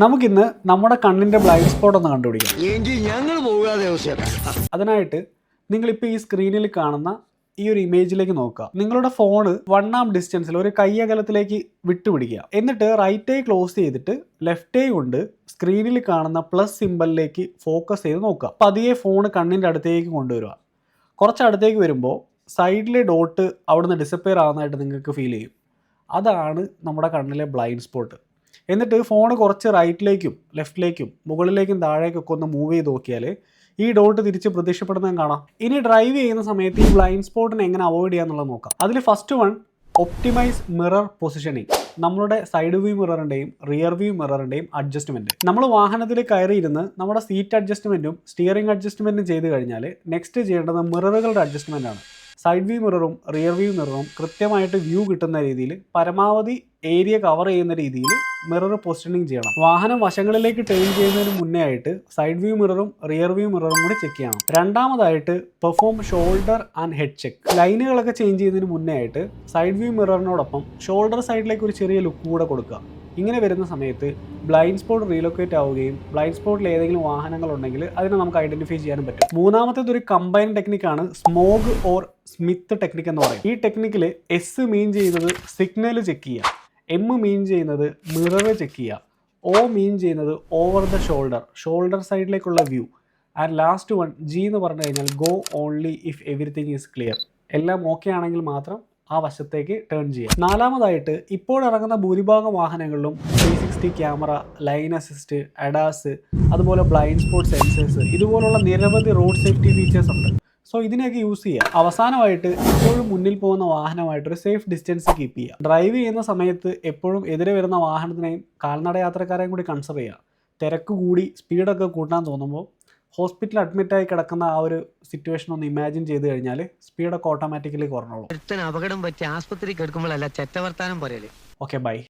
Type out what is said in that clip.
നമുക്കിന്ന് നമ്മുടെ കണ്ണിൻ്റെ ബ്ലൈൻഡ് സ്പോട്ട് ഒന്ന് കണ്ടുപിടിക്കാം. അതിനായിട്ട് നിങ്ങളിപ്പോൾ ഈ സ്ക്രീനിൽ കാണുന്ന ഈ ഒരു ഇമേജിലേക്ക് നോക്കുക. നിങ്ങളുടെ ഫോണ് 1 ആം ഡിസ്റ്റൻസിൽ ഒരു കൈയകലത്തിലേക്ക് വിട്ടുപിടിക്കുക. എന്നിട്ട് റൈറ്റ് ഐ ക്ലോസ് ചെയ്തിട്ട് ലെഫ്റ്റ് ഐ കൊണ്ട് സ്ക്രീനിൽ കാണുന്ന പ്ലസ് സിമ്പലിലേക്ക് ഫോക്കസ് ചെയ്ത് നോക്കുക. പതിയെ ഫോണ് കണ്ണിൻ്റെ അടുത്തേക്ക് കൊണ്ടുവരിക. കുറച്ച് അടുത്തേക്ക് വരുമ്പോൾ സൈഡിലെ ഡോട്ട് അവിടുന്ന് ഡിസപ്പിയർ ആവുന്നതായിട്ട് നിങ്ങൾക്ക് ഫീൽ ചെയ്യും. അതാണ് നമ്മുടെ കണ്ണിലെ ബ്ലൈൻഡ് സ്പോട്ട്. എന്നിട്ട് ഫോൺ കുറച്ച് റൈറ്റിലേക്കും ലെഫ്റ്റിലേക്കും മുകളിലേക്കും താഴേക്കൊക്കെ ഒന്ന് മൂവ് ചെയ്ത് നോക്കിയാൽ ഈ ഡോട്ട് തിരിച്ച് പ്രത്യക്ഷപ്പെടുന്നത് കാണാം. ഇനി ഡ്രൈവ് ചെയ്യുന്ന സമയത്ത് ഈ ബ്ലൈൻഡ് സ്പോട്ടിനെ എങ്ങനെ അവോയ്ഡ് ചെയ്യാന്നുള്ളത് നോക്കാം. അതിൽ first one, optimise mirror positioning. നമ്മളുടെ സൈഡ് വ്യൂ മിററിൻ്റെയും റിയർ വ്യൂ മിററിൻ്റെയും അഡ്ജസ്റ്റ്മെൻറ്റ്. നമ്മൾ വാഹനത്തിൽ കയറിയിരുന്ന് നമ്മുടെ സീറ്റ് അഡ്ജസ്റ്റ്മെൻറ്റും സ്റ്റിയറിംഗ് അഡ്ജസ്റ്റ്മെൻറ്റും ചെയ്ത് കഴിഞ്ഞാൽ നെക്സ്റ്റ് ചെയ്യേണ്ടത് മിററുകളുടെ അഡ്ജസ്റ്റ്മെൻ്റ് ആണ്. സൈഡ് വ്യൂ മിററും റിയർ വ്യൂ മിററും കൃത്യമായിട്ട് വ്യൂ കിട്ടുന്ന രീതിയിൽ പരമാവധി ഏരിയ കവർ ചെയ്യുന്ന രീതിയിൽ മിറർ പൊസിഷനിങ് ചെയ്യണം. വാഹനം വശങ്ങളിലേക്ക് ടേൺ ചെയ്യുന്നതിന് മുന്നേ ആയിട്ട് സൈഡ് വ്യൂ മിററും റിയർ വ്യൂ മിററും കൂടി ചെക്ക് ചെയ്യണം. രണ്ടാമതായിട്ട് perform shoulder and head check. ലൈനുകളൊക്കെ ചേഞ്ച് ചെയ്യുന്നതിന് മുന്നേ ആയിട്ട് സൈഡ് വ്യൂ മിററിനോടൊപ്പം ഷോൾഡർ സൈഡിലേക്ക് ഒരു ചെറിയ ലുക്ക് കൂടെ കൊടുക്കുക. ഇങ്ങനെ വരുന്ന സമയത്ത് ബ്ലൈൻഡ് സ്പോട്ട് റീലൊക്കേറ്റ് ആവുകയും ബ്ലൈൻഡ് സ്പോട്ടിൽ ഏതെങ്കിലും വാഹനങ്ങൾ ഉണ്ടെങ്കിൽ അതിനെ നമുക്ക് ഐഡന്റിഫൈ ചെയ്യാനും പറ്റും. മൂന്നാമത്തേത് ഒരു കമ്പൈൻ ടെക്നിക്കാണ് സ്മോഗ് ഓർ സ്മിത്ത് ടെക്നിക്ക് എന്ന് പറയും. ഈ ടെക്നിക്കിൽ എസ് മീൻ ചെയ്യുന്നത് സിഗ്നൽ ചെക്ക് ചെയ്യുക, എം മീൻ ചെയ്യുന്നത് മിറർ ചെക്ക് ചെയ്യുക, ഒ മീൻ ചെയ്യുന്നത് ഓവർ ദ ഷോൾഡർ സൈഡിലേക്കുള്ള view, and last one G എന്ന് പറഞ്ഞു കഴിഞ്ഞാൽ go only if everything is clear. എല്ലാം ഓക്കെ ആണെങ്കിൽ മാത്രം ആ വശത്തേക്ക് ടേൺ ചെയ്യാം. നാലാമതായിട്ട് ഇപ്പോൾ ഇറങ്ങുന്ന ഭൂരിഭാഗം വാഹനങ്ങളിലും 360 ക്യാമറ, ലൈൻ അസിസ്റ്റ്, അഡാസ്, അതുപോലെ ബ്ലൈൻഡ് സ്പോട്ട് സെൻസേഴ്സ്, ഇതുപോലുള്ള നിരവധി റോഡ് സേഫ്റ്റി ഫീച്ചേഴ്സ് ഉണ്ട്. സോ ഇതിനെയൊക്കെ യൂസ് ചെയ്യുക. അവസാനമായിട്ട് എപ്പോഴും മുന്നിൽ പോകുന്ന വാഹനമായിട്ട് ഒരു സേഫ് ഡിസ്റ്റൻസ് കീപ്പ് ചെയ്യുക. ഡ്രൈവ് ചെയ്യുന്ന സമയത്ത് എപ്പോഴും എതിരെ വരുന്ന വാഹനത്തിനെയും കാൽനട യാത്രക്കാരെയും കൂടി കൺസിഡർ ചെയ്യുക. തിരക്ക് കൂടി സ്പീഡൊക്കെ കൂട്ടാൻ തോന്നുമ്പോൾ ഹോസ്പിറ്റലിൽ അഡ്മിറ്റായി കിടക്കുന്ന ആ ഒരു സിറ്റുവേഷൻ ഒന്ന് ഇമാജിൻ ചെയ്ത് കഴിഞ്ഞാൽ സ്പീഡൊക്കെ ഓട്ടോമാറ്റിക്കലി കുറഞ്ഞോളൂ. അപകടം പറ്റി ആസ്പത്രി കിടക്കുമ്പോഴല്ല ചെറ്റവർത്താനം പറയല്. Okay, by.